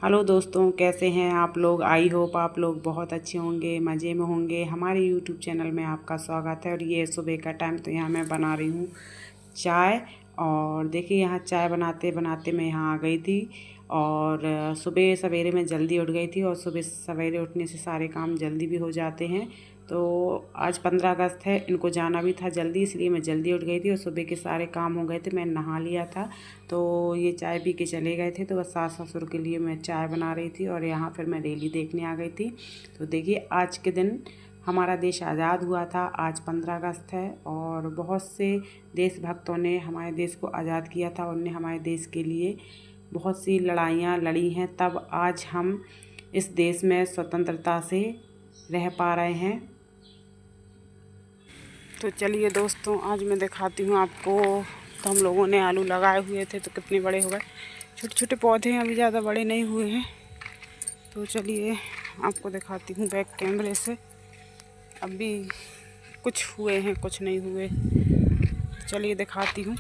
Hello दोस्तों, कैसे हैं आप लोग। आई होप आप लोग बहुत अच्छे होंगे, मज़े में होंगे। हमारे यूट्यूब चैनल में आपका स्वागत है। और ये सुबह का टाइम, तो यहाँ मैं बना रही हूँ चाय। और देखिए, यहाँ चाय बनाते बनाते मैं यहाँ आ गई थी। और सुबह सवेरे मैं जल्दी उठ गई थी, और सुबह सवेरे उठने से सारे काम जल्दी भी हो जाते हैं। तो आज 15 अगस्त है, इनको जाना भी था जल्दी, इसलिए मैं जल्दी उठ गई थी और सुबह के सारे काम हो गए थे। मैं नहा लिया था, तो ये चाय पी के चले गए थे। तो बस सास ससुर के लिए मैं चाय बना रही थी, और यहाँ फिर मैं रैली देखने आ गई थी। तो देखिए, आज के दिन हमारा देश आज़ाद हुआ था। आज 15 अगस्त है, और बहुत से देशभक्तों ने हमारे देश को आज़ाद किया था। उनने हमारे देश के लिए बहुत सी लड़ाइयाँ लड़ी हैं, तब आज हम इस देश में स्वतंत्रता से रह पा रहे हैं। तो चलिए दोस्तों, आज मैं दिखाती हूँ आपको। तो हम लोगों ने आलू लगाए हुए थे, तो कितने बड़े हो गए। छोटे छोटे पौधे हैं, अभी ज़्यादा बड़े नहीं हुए हैं। तो चलिए आपको दिखाती हूँ बैक कैमरे से। अभी कुछ हुए हैं, कुछ नहीं हुए। चलिए दिखाती हूँ।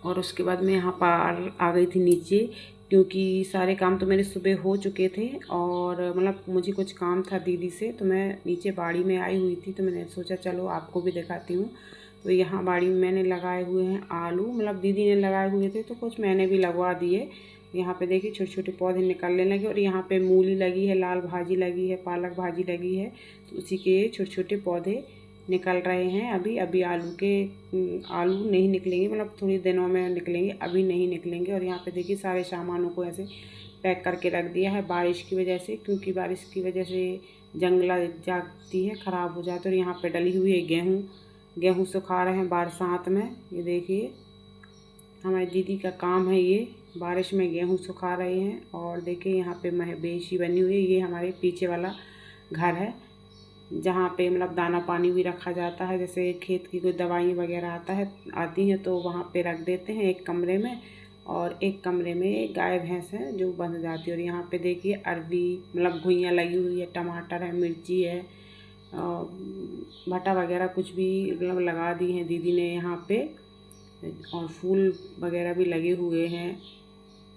और उसके बाद मैं यहाँ पर आ गई थी नीचे, क्योंकि सारे काम तो मेरे सुबह हो चुके थे। और मतलब मुझे कुछ काम था दीदी से, तो मैं नीचे बाड़ी में आई हुई थी। तो मैंने सोचा चलो आपको भी दिखाती हूँ। तो यहाँ बाड़ी में मैंने लगाए हुए हैं आलू, मतलब दीदी ने लगाए हुए थे, तो कुछ मैंने भी लगवा दिए। यहाँ पे देखिए छोटे छोटे पौधे निकलने लगे। और यहाँ पे मूली लगी है, लाल भाजी लगी है, पालक भाजी लगी है। तो उसी के छोटे छोटे पौधे निकल रहे हैं। अभी अभी आलू नहीं निकलेंगे, मतलब थोड़ी दिनों में निकलेंगे, अभी नहीं निकलेंगे। और यहाँ पे देखिए सारे सामानों को ऐसे पैक करके रख दिया है बारिश की वजह से, क्योंकि बारिश की वजह से जंगला जाती है, ख़राब हो जाती है। और यहाँ पे डली हुई है गेहूँ सुखा रहे हैं बरसात में। ये देखिए हमारी दीदी का काम है, ये बारिश में गेहूँ सुखा रहे हैं। और देखिए यहाँ पे महेबेशी बनी हुई है। ये हमारे पीछे वाला घर है, जहाँ पे मतलब दाना पानी भी रखा जाता है। जैसे खेत की कोई दवाई वगैरह आती हैं, तो वहाँ पे रख देते हैं एक कमरे में। और एक कमरे में गाय भैंस है जो बंध जाती है। और यहाँ पे देखिए अरबी, मतलब घुइयाँ लगी हुई है, टमाटर है, मिर्ची है, भटा वगैरह कुछ भी मतलब लगा दी हैं दीदी ने यहाँ पे। और फूल वगैरह भी लगे हुए हैं,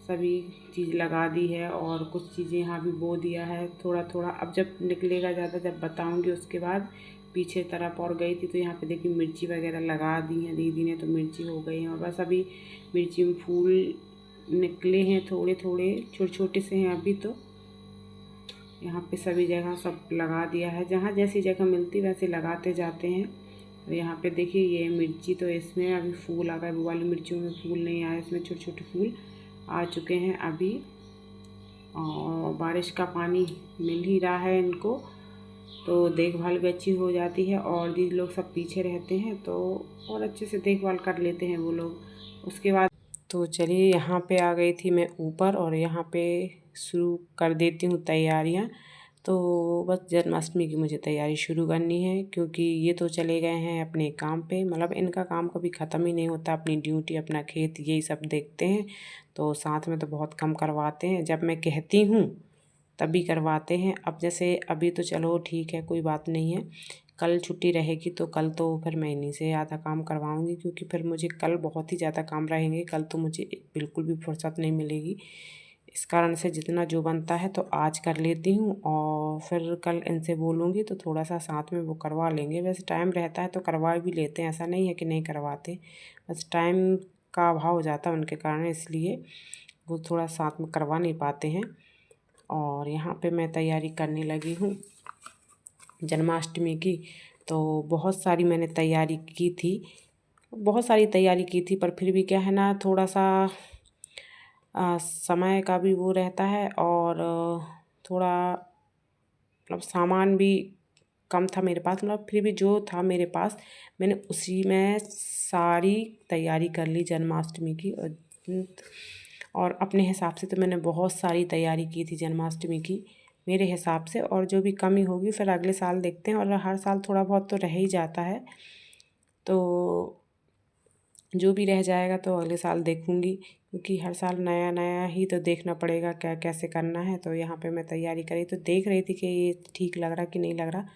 सभी चीज़ लगा दी है। और कुछ चीज़ें यहाँ भी बो दिया है थोड़ा थोड़ा। अब जब निकलेगा ज़्यादा जब बताऊँगी उसके बाद। पीछे तरफ और गई थी, तो यहाँ पे देखिए मिर्ची वगैरह लगा दी हैं दीदी ने, तो मिर्ची हो गई हैं। और बस अभी मिर्ची में फूल निकले हैं, थोड़े थोड़े छोटे छोटे से हैं अभी। तो यहाँ पे सभी जगह सब लगा दिया है, जहाँ जैसी जगह मिलती वैसे लगाते जाते हैं। और यहाँ पे देखिए ये मिर्ची, तो इसमें अभी फूल आ गए। वो वाली मिर्चियों में फूल नहीं आए, इसमें छोटे छोटे फूल आ चुके हैं अभी। और बारिश का पानी मिल ही रहा है इनको, तो देखभाल भी अच्छी हो जाती है। और दीदी लोग सब पीछे रहते हैं, तो और अच्छे से देखभाल कर लेते हैं वो लोग। उसके बाद तो चलिए यहाँ पे आ गई थी मैं ऊपर, और यहाँ पे शुरू कर देती हूँ तैयारियाँ। तो बस जन्माष्टमी की मुझे तैयारी शुरू करनी है, क्योंकि ये तो चले गए हैं अपने काम पे। मतलब इनका काम कभी ख़त्म ही नहीं होता, अपनी ड्यूटी, अपना खेत, यही सब देखते हैं। तो साथ में तो बहुत कम करवाते हैं, जब मैं कहती हूँ तभी करवाते हैं। अब जैसे अभी तो चलो ठीक है, कोई बात नहीं है। कल छुट्टी रहेगी, तो कल तो फिर मैं इन्हीं से ज़्यादा काम करवाऊँगी, क्योंकि फिर मुझे कल बहुत ही ज़्यादा काम रहेंगे। कल तो मुझे बिल्कुल भी फुर्सत नहीं मिलेगी। इस कारण से जितना जो बनता है तो आज कर लेती हूँ, और फिर कल इनसे बोलूँगी तो थोड़ा सा साथ में वो करवा लेंगे। वैसे टाइम रहता है तो करवा भी लेते हैं, ऐसा नहीं है कि नहीं करवाते। बस टाइम का अभाव हो जाता है उनके कारण, इसलिए वो थोड़ा साथ में करवा नहीं पाते हैं। और यहाँ पे मैं तैयारी करने लगी हूँ जन्माष्टमी की। तो बहुत सारी मैंने तैयारी की थी, बहुत सारी तैयारी की थी, पर फिर भी क्या है ना, थोड़ा सा समय का भी वो रहता है। और थोड़ा मतलब सामान भी कम था मेरे पास, मतलब फिर भी जो था मेरे पास मैंने उसी में सारी तैयारी कर ली जन्माष्टमी की। और अपने हिसाब से तो मैंने बहुत सारी तैयारी की थी जन्माष्टमी की मेरे हिसाब से। और जो भी कमी होगी फिर अगले साल देखते हैं, और हर साल थोड़ा बहुत तो रह ही जाता है। तो जो भी रह जाएगा तो अगले साल देखूँगी, क्योंकि हर साल नया नया ही तो देखना पड़ेगा क्या कैसे करना है। तो यहाँ पे मैं तैयारी करी, तो देख रही थी कि ये ठीक लग रहा कि नहीं लग रहा।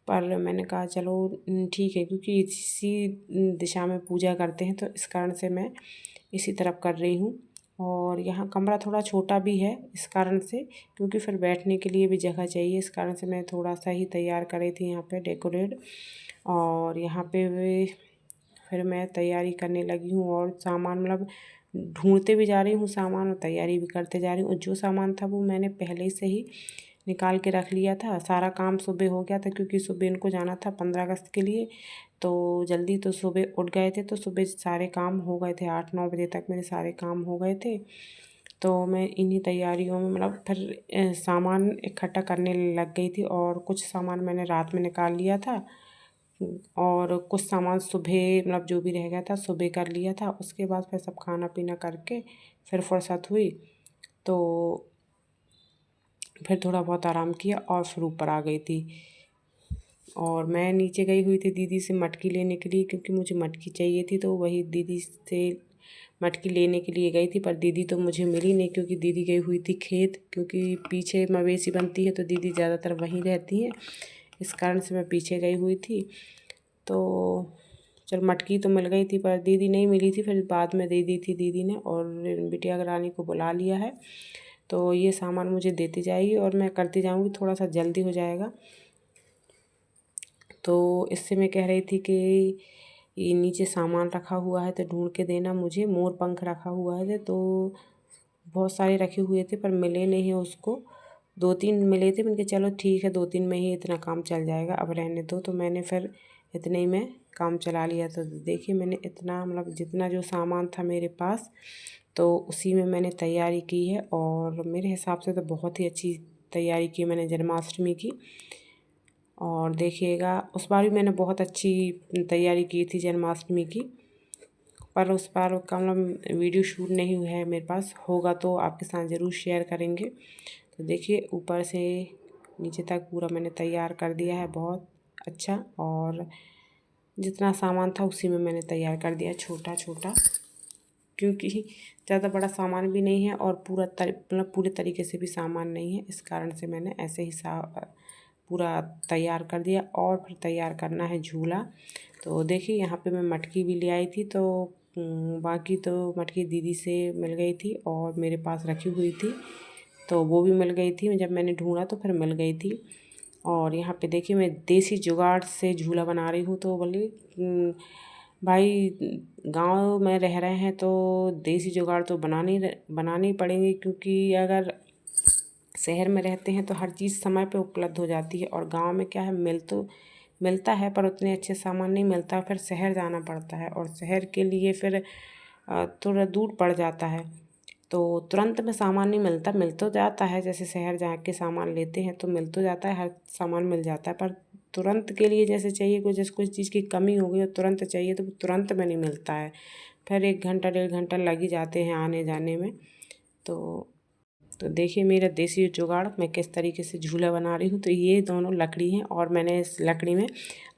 पर मैंने कहा चलो ठीक है, क्योंकि इसी दिशा में पूजा करते हैं, तो इस कारण से मैं इसी तरफ कर रही हूँ। और यहाँ कमरा थोड़ा छोटा भी है इस कारण से, क्योंकि फिर बैठने के लिए भी जगह चाहिए, इस कारण से मैं थोड़ा सा ही तैयार करी थी यहाँ पे डेकोरेट। और यहाँ पे फिर मैं तैयारी करने लगी हूँ और सामान मतलब ढूंढते भी जा रही हूँ सामान और तैयारी भी करते जा रही हूँ। जो सामान था वो मैंने पहले से ही निकाल के रख लिया था। सारा काम सुबह हो गया था क्योंकि सुबह इनको जाना था 15 अगस्त के लिए, तो जल्दी तो सुबह उठ गए थे, तो सुबह सारे काम हो गए थे। 8-9 बजे तक मेरे सारे काम हो गए थे। तो मैं इन्हीं तैयारियों में मतलब फिर सामान इकट्ठा करने लग गई थी। और कुछ सामान मैंने रात में निकाल लिया था और कुछ सामान सुबह मतलब जो भी रह गया था सुबह कर लिया था। उसके बाद फिर सब खाना पीना करके फिर फुर्सत हुई तो फिर थोड़ा बहुत आराम किया और फिर ऊपर आ गई थी। और मैं नीचे गई हुई थी दीदी से मटकी लेने के लिए, क्योंकि मुझे मटकी चाहिए थी, तो वही दीदी से मटकी लेने के लिए गई थी। पर दीदी तो मुझे मिली नहीं, क्योंकि दीदी गई हुई थी खेत, क्योंकि पीछे मवेशी बनती है तो दीदी ज़्यादातर वहीं रहती हैं, इस कारण से मैं पीछे गई हुई थी। तो चल मटकी तो मिल गई थी पर दीदी नहीं मिली थी, फिर बाद में दे दी थी दीदी ने और बिटिया रानी को बुला लिया है। तो ये सामान मुझे देती जाएगी और मैं करती जाऊंगी, थोड़ा सा जल्दी हो जाएगा। तो इससे मैं कह रही थी कि ये नीचे सामान रखा हुआ है तो ढूंढ के देना मुझे। मोर पंख रखा हुआ है तो बहुत सारे रखे हुए थे पर मिले नहीं है उसको। 2-3 मिले थे, मैंने कहा चलो ठीक है 2-3 में ही इतना काम चल जाएगा, अब रहने दो। तो मैंने फिर इतने ही में काम चला लिया। तो देखिए मैंने इतना मतलब जितना जो सामान था मेरे पास तो उसी में मैंने तैयारी की है। और मेरे हिसाब से तो बहुत ही अच्छी तैयारी की मैंने जन्माष्टमी की। और देखिएगा उस बार भी मैंने बहुत अच्छी तैयारी की थी जन्माष्टमी की, पर उस बार का मतलब वीडियो शूट नहीं हुआ है मेरे पास, होगा तो आपके साथ ज़रूर शेयर करेंगे। तो देखिए ऊपर से नीचे तक पूरा मैंने तैयार कर दिया है बहुत अच्छा। और जितना सामान था उसी में मैंने तैयार कर दिया छोटा छोटा, क्योंकि ज़्यादा बड़ा सामान भी नहीं है और मतलब पूरे तरीके से भी सामान नहीं है, इस कारण से मैंने ऐसे ही पूरा तैयार कर दिया। और फिर तैयार करना है झूला। तो देखिए यहाँ पे मैं मटकी भी ले आई थी, तो बाकी तो मटकी दीदी से मिल गई थी और मेरे पास रखी हुई थी, तो वो भी मिल गई थी। जब मैंने ढूंढा तो फिर मिल गई थी। और यहाँ पे देखिए मैं देसी जुगाड़ से झूला बना रही हूँ। तो बोली भाई गांव में रह रहे हैं तो देसी जुगाड़ तो बनानी पड़ेंगे, क्योंकि अगर शहर में रहते हैं तो हर चीज़ समय पे उपलब्ध हो जाती है और गांव में क्या है मिलता है पर उतने अच्छे सामान नहीं मिलता, फिर शहर जाना पड़ता है और शहर के लिए फिर थोड़ा दूर पड़ जाता है, तो तुरंत में सामान नहीं मिलता। मिल तो जाता है, जैसे शहर जा के सामान लेते हैं तो मिल तो जाता है, हर सामान मिल जाता है, पर तुरंत के लिए जैसे चाहिए कोई चीज़ की कमी हो गई और तुरंत चाहिए तो तुरंत में नहीं मिलता है, फिर 1 घंटा 1.5 घंटा लग ही जाते हैं आने जाने में। तो देखिए मेरा देसी जुगाड़ मैं किस तरीके से झूला बना रही हूँ। तो ये दोनों लकड़ी हैं और मैंने इस लकड़ी में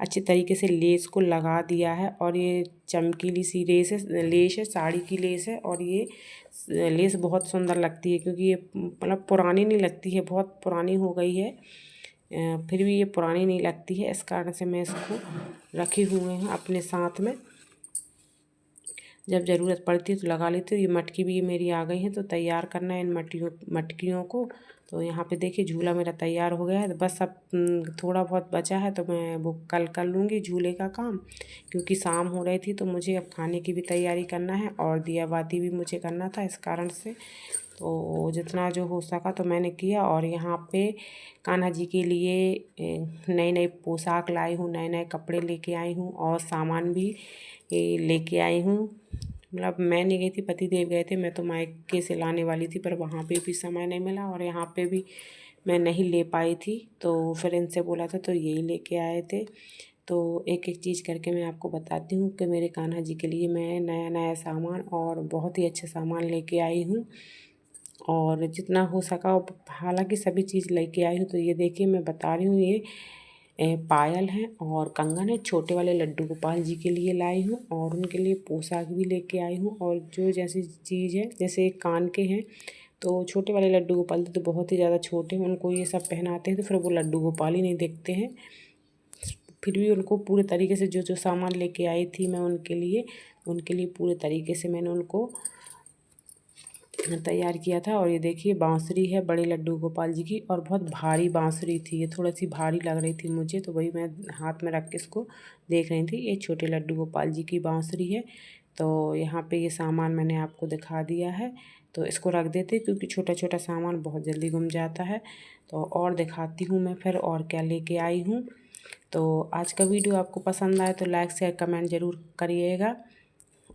अच्छी तरीके से लेस को लगा दिया है। और ये चमकीली सी लेस है, साड़ी की लेस है। और ये लेस बहुत सुंदर लगती है, क्योंकि ये मतलब पुरानी नहीं लगती है, बहुत पुरानी हो गई है फिर भी ये पुरानी नहीं लगती है, इस कारण से मैं इसको रखे हुए हैं अपने साथ में, जब ज़रूरत पड़ती है तो लगा लेती हूँ। ये मटकी भी मेरी आ गई है, तो तैयार करना है इन मटकियों को। तो यहाँ पे देखिए झूला मेरा तैयार हो गया है, तो बस अब थोड़ा बहुत बचा है तो मैं वो कल कर लूँगी झूले का काम, क्योंकि शाम हो रही थी तो मुझे अब खाने की भी तैयारी करना है और दिया बाती भी मुझे करना था, इस कारण से तो जितना जो हो सका तो मैंने किया। और यहाँ पे कान्हा जी के लिए नई नई पोशाक लाई हूँ, नए नए कपड़े लेके आई हूँ और सामान भी लेके आई हूँ। मतलब मैं नहीं गई थी, पति देव गए थे, मैं तो मायके से लाने वाली थी, पर वहाँ पे भी समय नहीं मिला और यहाँ पे भी मैं नहीं ले पाई थी, तो फिर इनसे बोला था तो यही लेके आए थे। तो एक एक चीज़ करके मैं आपको बताती हूँ कि मेरे कान्हा जी के लिए मैं नया नया सामान और बहुत ही अच्छे सामान लेके आई हूँ और जितना हो सका, हालांकि सभी चीज़ लेके आई हूँ। तो ये देखिए मैं बता रही हूँ, ये पायल है और कंगन है, छोटे वाले लड्डू गोपाल जी के लिए लाई हूँ और उनके लिए पोशाक भी लेके आई हूँ। और जो जैसी चीज़ है, जैसे कान के हैं तो छोटे वाले लड्डू गोपाल तो बहुत ही ज़्यादा छोटे हैं, उनको ये सब पहनाते हैं तो फिर वो लड्डू गोपाल ही नहीं दिखते हैं। फिर भी उनको पूरे तरीके से जो जो सामान लेके आई थी मैं उनके लिए पूरे तरीके से मैंने उनको तैयार किया था। और ये देखिए बांसुरी है बड़े लड्डू गोपाल जी की, और बहुत भारी बांसुरी थी, ये थोड़ी सी भारी लग रही थी मुझे, तो वही मैं हाथ में रख के इसको देख रही थी। ये छोटे लड्डू गोपाल जी की बांसुरी है। तो यहाँ पे ये सामान मैंने आपको दिखा दिया है, तो इसको रख देते क्योंकि छोटा छोटा सामान बहुत जल्दी गुम जाता है। तो और दिखाती हूँ मैं फिर और क्या लेके आई हूँ। तो आज का वीडियो आपको पसंद आए तो लाइक शेयर कमेंट ज़रूर करिएगा,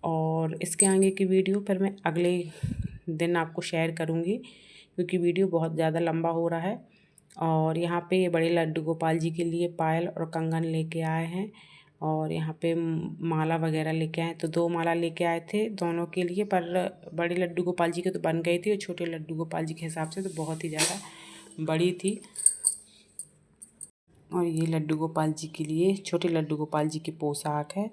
और इसके आगे की वीडियो फिर मैं अगले दिन आपको शेयर करूँगी क्योंकि वीडियो बहुत ज़्यादा लंबा हो रहा है। और यहाँ पे ये बड़े लड्डू गोपाल जी के लिए पायल और कंगन लेके आए हैं, और यहाँ पे माला वगैरह लेके आए। तो 2 माला लेके आए थे दोनों के लिए, पर बड़े लड्डू गोपाल जी के तो बन गई थी, और छोटे लड्डू गोपाल जी के हिसाब से तो बहुत ही ज़्यादा बड़ी थी। और ये लड्डू गोपाल जी के लिए, छोटे लड्डू गोपाल जी की पोशाक है,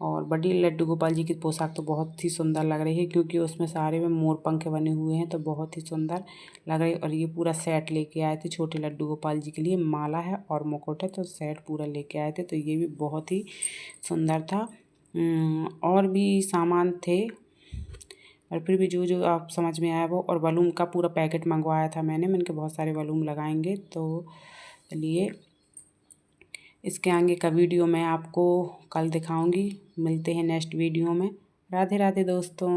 और बड़ी लड्डू गोपाल जी की पोशाक तो बहुत ही सुंदर लग रही है क्योंकि उसमें सारे में मोर पंख बने हुए हैं, तो बहुत ही सुंदर लग रही है। और ये पूरा सेट लेके आए थे छोटे लड्डू गोपाल जी के लिए, माला है और मुकुट है, तो सेट पूरा लेके आए थे, तो ये भी बहुत ही सुंदर था। और भी सामान थे, और फिर भी जो जो आप समझ में आया वो। और बलून का पूरा पैकेट मंगवाया था मैंने कहा बहुत सारे बलून लगाएंगे, तो चलिए इसके आगे का वीडियो मैं आपको कल दिखाऊंगी। मिलते हैं नेक्स्ट वीडियो में। राधे राधे दोस्तों।